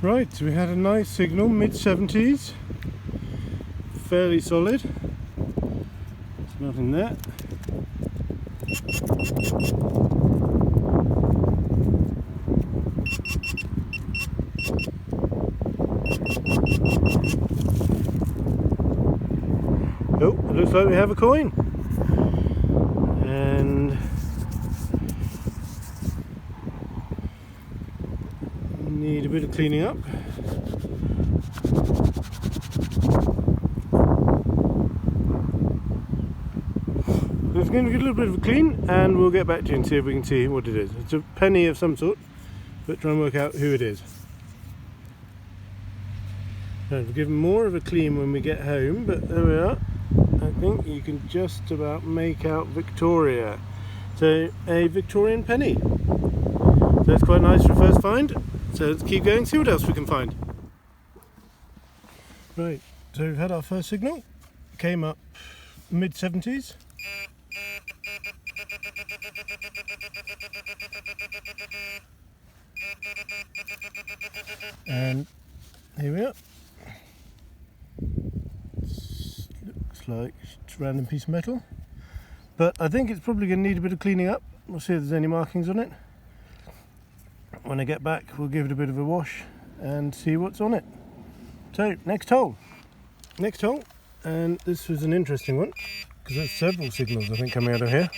Right, so we had a nice signal, mid-70s, fairly solid. There's nothing there. Oh, it looks like we have a coin. And need a bit of cleaning up. It's going to get a little bit of a clean, and we'll get back to you and see if we can see what it is. It's a penny of some sort, but try and work out who it is. Right, we'll give them more of a clean when we get home, but there we are. I think you can just about make out Victoria. So a Victorian penny. So that's quite nice for a first find. So let's keep going, see what else we can find. Right, so we've had our first signal. Came up mid-70s. And here we are. Looks like it's a random piece of metal, but I think it's probably going to need a bit of cleaning up. We'll see if there's any markings on it. When I get back, we'll give it a bit of a wash and see what's on it. So next hole, and this was an interesting one because there's several signals I think coming out of here.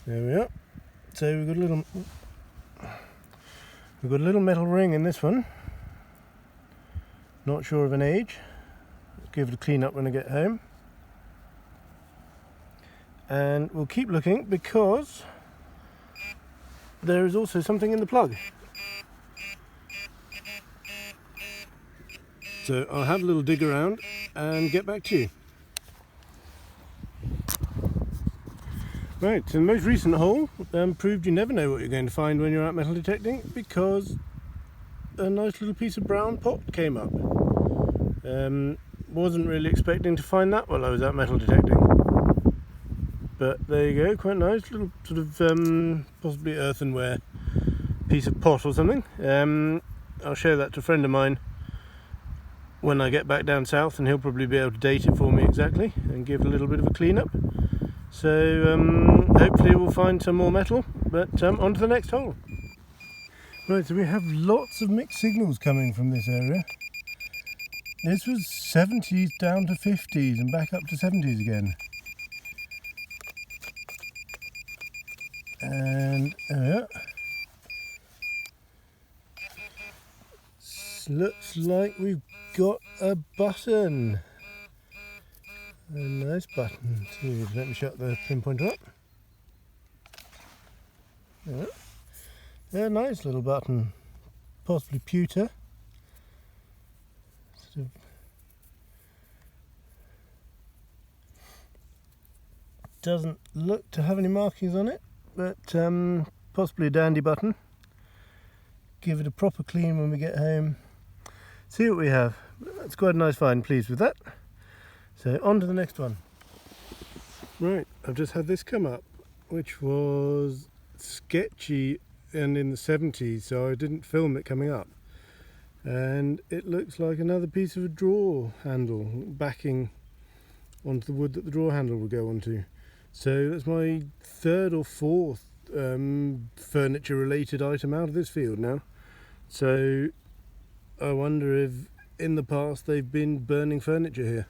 There we are. So we've got a little metal ring in this one. Not sure of an age. Let's give it a clean up when I get home. And we'll keep looking because there is also something in the plug. So I'll have a little dig around and get back to you. Right, so the most recent hole proved you never know what you're going to find when you're out metal detecting, because a nice little piece of brown pot came up. Wasn't really expecting to find that while I was out metal detecting. But there you go, quite nice, little sort of possibly earthenware piece of pot or something. I'll show that to a friend of mine when I get back down south, and he'll probably be able to date it for me exactly and give a little bit of a clean up. So hopefully we'll find some more metal, but on to the next hole. Right, so we have lots of mixed signals coming from this area. This was 70s down to 50s and back up to 70s again. And looks like we've got a button. A nice button too. Let me shut the pinpointer up. Yeah, nice little button. Possibly pewter. Sort of doesn't look to have any markings on it, but possibly a dandy button. Give it a proper clean when we get home. See what we have. That's quite a nice find, pleased with that. So on to the next one. Right, I've just had this come up, which was sketchy and in the 70s, so I didn't film it coming up. And it looks like another piece of a drawer handle backing onto the wood that the drawer handle will go onto. So that's my third or fourth furniture related item out of this field now. So I wonder if in the past they've been burning furniture here.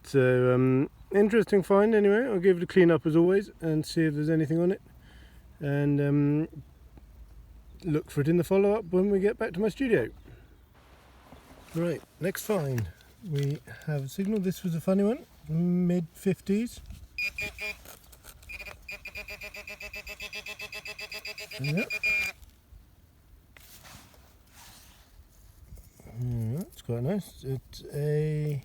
So interesting find anyway. I'll give it a clean up as always and see if there's anything on it, and look for it in the follow-up when we get back to my studio. Right, next find. We have a signal. This was a funny one, mid-50s. Yep. It's quite nice. It's a...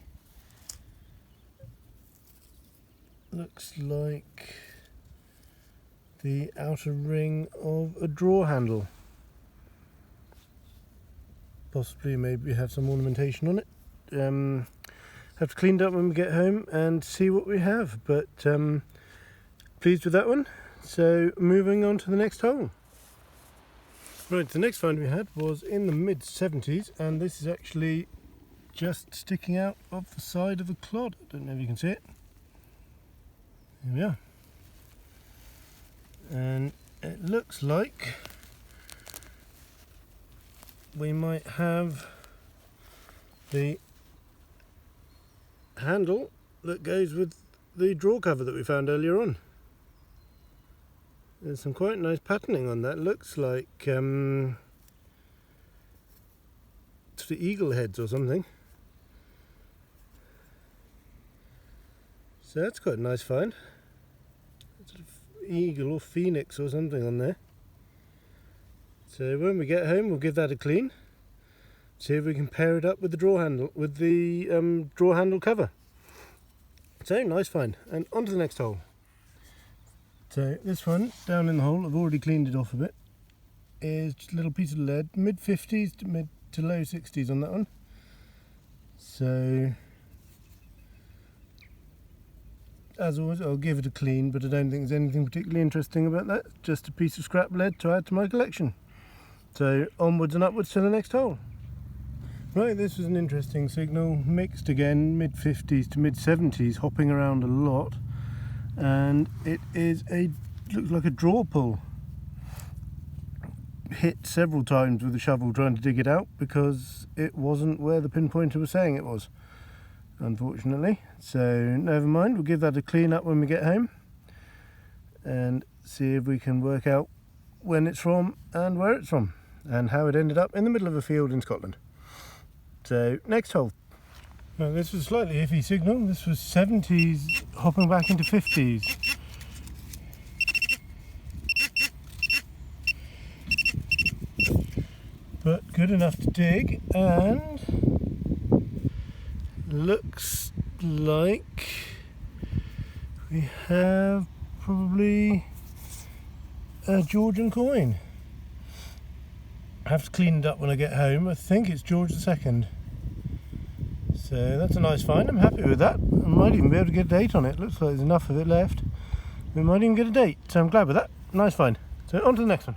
looks like the outer ring of a drawer handle. Possibly maybe have some ornamentation on it. Have to clean it up when we get home and see what we have, but pleased with that one. So moving on to the next hole. Right, the next find we had was in the mid-70s, and this is actually just sticking out of the side of the clod. I don't know if you can see it. Here we are. And it looks like we might have the handle that goes with the drawer cover that we found earlier on. There's some quite nice patterning on that. Looks like sort of eagle heads or something. So that's quite a nice find. Sort of eagle or phoenix or something on there. So when we get home, we'll give that a clean. See if we can pair it up with the drawer handle, with the drawer handle cover. So nice find. And on to the next hole. So this one down in the hole, I've already cleaned it off a bit, is just a little piece of lead, mid-50s to mid to low 60s on that one. So as always, I'll give it a clean, but I don't think there's anything particularly interesting about that. Just a piece of scrap lead to add to my collection. So onwards and upwards to the next hole. Right, this was an interesting signal, mixed again, mid-50s to mid-70s, hopping around a lot. And it is looks like a draw pull. Hit several times with the shovel trying to dig it out because it wasn't where the pinpointer was saying it was, unfortunately. So never mind, we'll give that a clean up when we get home and see if we can work out when it's from and where it's from and how it ended up in the middle of a field in Scotland. So next hole. Now this was a slightly iffy signal. This was 70s hopping back into 50s. But good enough to dig, and looks like we have probably a Georgian coin. I have to clean it up when I get home. I think it's George II. So that's a nice find, I'm happy with that. I might even be able to get a date on it. Looks like there's enough of it left. We might even get a date, so I'm glad with that. Nice find. So on to the next one.